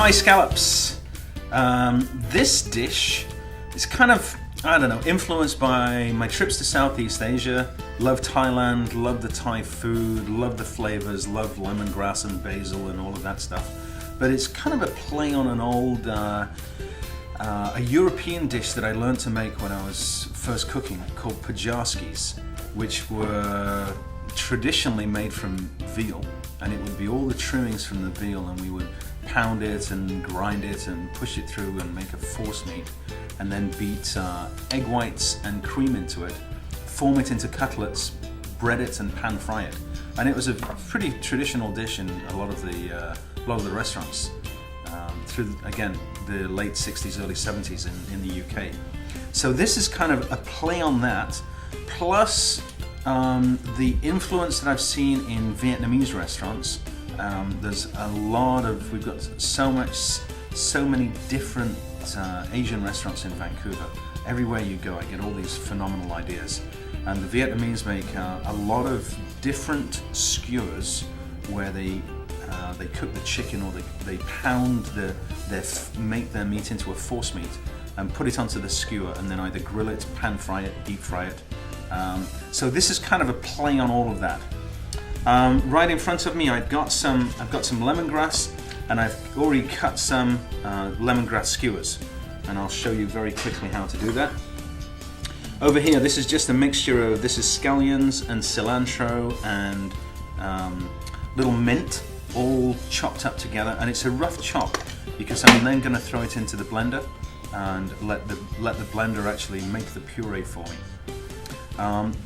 Thai scallops. This dish is kind of, I don't know, influenced by my trips to Southeast Asia. Love Thailand, love the Thai food, love the flavors, love lemongrass and basil and all of that stuff. But it's kind of a play on an old, a European dish that I learned to make when I was first cooking called pajarskis, which were traditionally made from veal. And it would be all the trimmings from the veal, and we would pound it and grind it and push it through and make a force meat, and then beat egg whites and cream into it, form it into cutlets, bread it and pan fry it. And it was a pretty traditional dish in a lot of the restaurants through, again, the late 60s, early 70s in the UK. So this is kind of a play on that, plus the influence that I've seen in Vietnamese restaurants. There's a lot of, we've got so many different Asian restaurants in Vancouver. Everywhere you go, I get all these phenomenal ideas. And the Vietnamese make a lot of different skewers where they cook the chicken, or they pound make their meat into a force meat and put it onto the skewer, and then either grill it, pan fry it, deep fry it. So this is kind of a play on all of that. Right in front of me, I've got some lemongrass, and I've already cut some lemongrass skewers, and I'll show you very quickly how to do that. Over here, this is just a mixture of, this is scallions and cilantro and little mint, all chopped up together, and it's a rough chop because I'm then going to throw it into the blender and let the blender actually make the puree for me.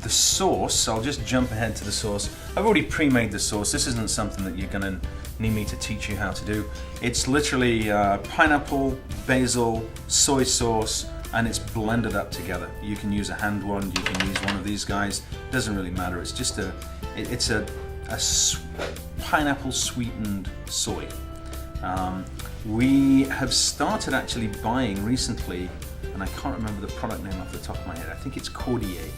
The sauce, I'll just jump ahead to the sauce. I've already pre-made the sauce. This isn't something that you're going to need me to teach you how to do. It's literally pineapple, basil, soy sauce, and it's blended up together. You can use a hand one, you can use one of these guys. Doesn't really matter. It's just a pineapple sweetened soy. We have started actually buying recently, and I can't remember the product name off the top of my head. I think it's Caterer,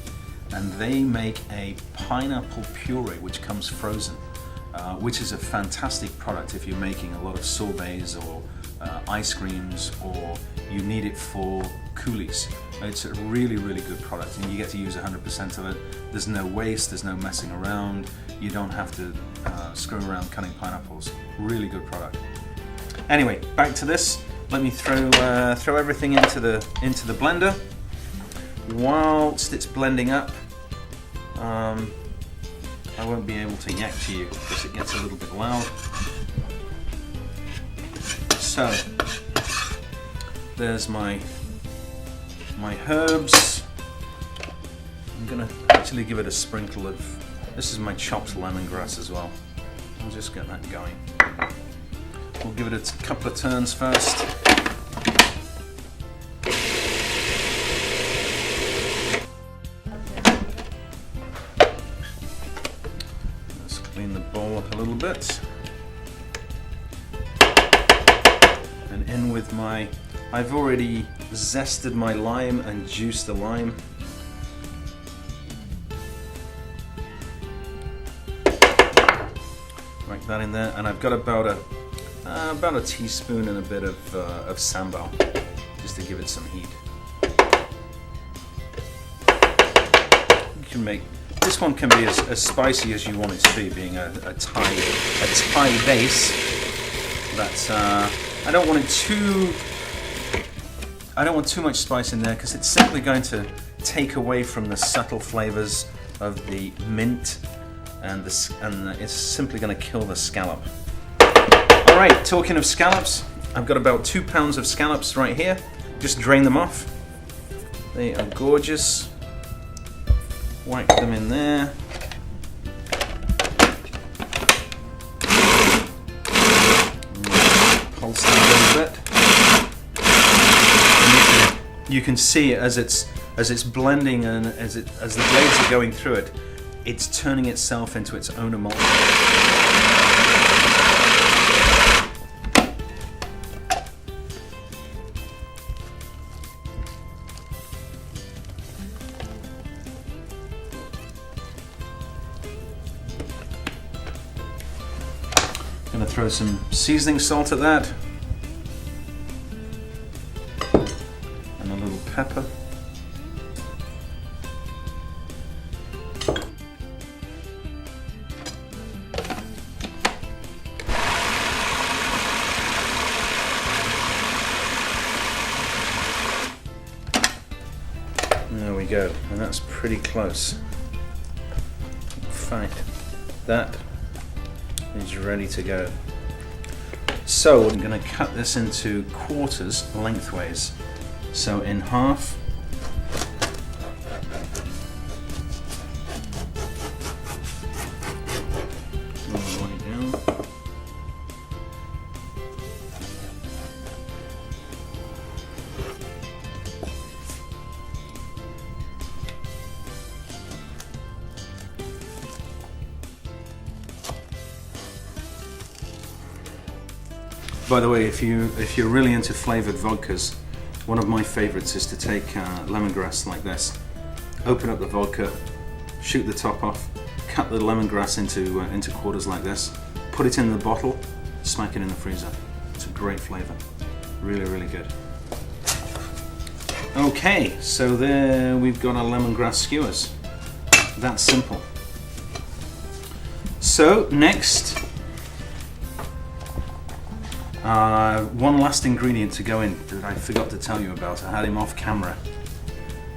and they make a pineapple puree which comes frozen, which is a fantastic product if you're making a lot of sorbets or ice creams, or you need it for coulis. It's a really, really good product, and you get to use 100% of it. There's no waste, there's no messing around. You don't have to screw around cutting pineapples. Really good product. Anyway, back to this. Let me throw everything into the blender. Whilst it's blending up, I won't be able to yak to you because it gets a little bit loud. So there's my herbs. I'm gonna actually give it a sprinkle of, this is my chopped lemongrass as well. I'll just get that going. We'll give it a couple of turns first. Let's clean the bowl up a little bit. And in with my, I've already zested my lime and juiced the lime. Right, that in there, and I've got about a teaspoon and a bit of sambal, just to give it some heat. You can make, this one can be as spicy as you want it to be, being a Thai base. But I don't want too much spice in there, because it's simply going to take away from the subtle flavors of the mint, and it's simply going to kill the scallop. Alright, talking of scallops, I've got about 2 pounds of scallops right here. Just drain them off. They are gorgeous. Wipe them in there. Pulse them a little bit. You can see as it's blending, and as the blades are going through it, it's turning itself into its own emulsion. Gonna throw some seasoning salt at that. pepper. There we go, and that's pretty close. In fact, that is ready to go. So I'm going to cut this into quarters lengthways. So in half. All the way down. By the way, if you're really into flavored vodkas, one of my favorites is to take lemongrass like this, open up the vodka, shoot the top off, cut the lemongrass into quarters like this, put it in the bottle, smack it in the freezer. It's a great flavor, really, really good. Okay, so there we've got our lemongrass skewers. That's simple. So next, one last ingredient to go in that I forgot to tell you about. I had him off camera,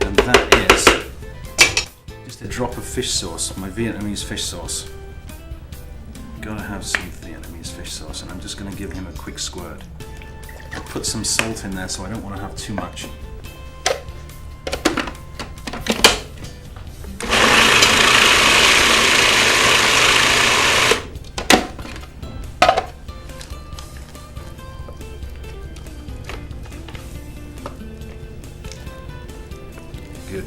and that is just a drop of fish sauce, my Vietnamese fish sauce. Gotta have some Vietnamese fish sauce, and I'm just going to give him a quick squirt. I put some salt in there, so I don't want to have too much. Good.